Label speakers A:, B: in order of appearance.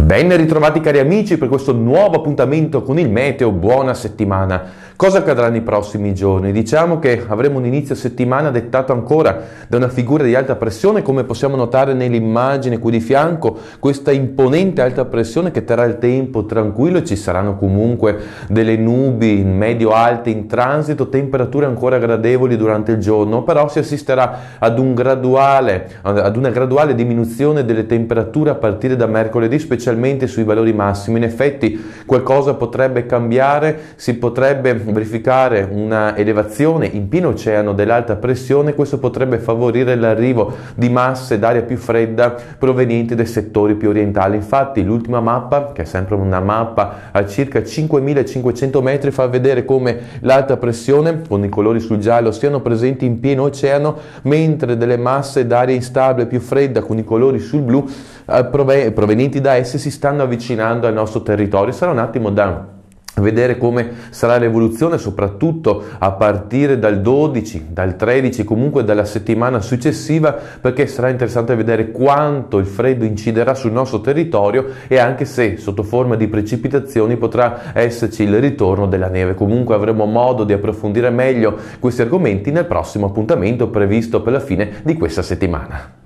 A: Ben ritrovati cari amici per questo nuovo appuntamento con il meteo, buona settimana. Cosa accadrà nei prossimi giorni? Diciamo che avremo un inizio settimana dettato ancora da una figura di alta pressione, come possiamo notare nell'immagine qui di fianco, questa imponente alta pressione che terrà il tempo tranquillo e ci saranno comunque delle nubi medio-alte in transito, temperature ancora gradevoli durante il giorno, però si assisterà ad una graduale diminuzione delle temperature a partire da mercoledì, specialmente sui valori massimi. In effetti qualcosa potrebbe cambiare, si potrebbe verificare una elevazione in pieno oceano dell'alta pressione. Questo potrebbe favorire l'arrivo di masse d'aria più fredda provenienti dai settori più orientali. Infatti l'ultima mappa, che è sempre una mappa a circa 5500 metri, fa vedere come l'alta pressione con i colori sul giallo siano presenti in pieno oceano, mentre delle masse d'aria instabile più fredda con i colori sul blu provenienti da esse si stanno avvicinando al nostro territorio. Sarà un attimo da vedere come sarà l'evoluzione, soprattutto a partire dal 12, dal 13, comunque dalla settimana successiva, perché sarà interessante vedere quanto il freddo inciderà sul nostro territorio e anche se sotto forma di precipitazioni potrà esserci il ritorno della neve. Comunque avremo modo di approfondire meglio questi argomenti nel prossimo appuntamento previsto per la fine di questa settimana.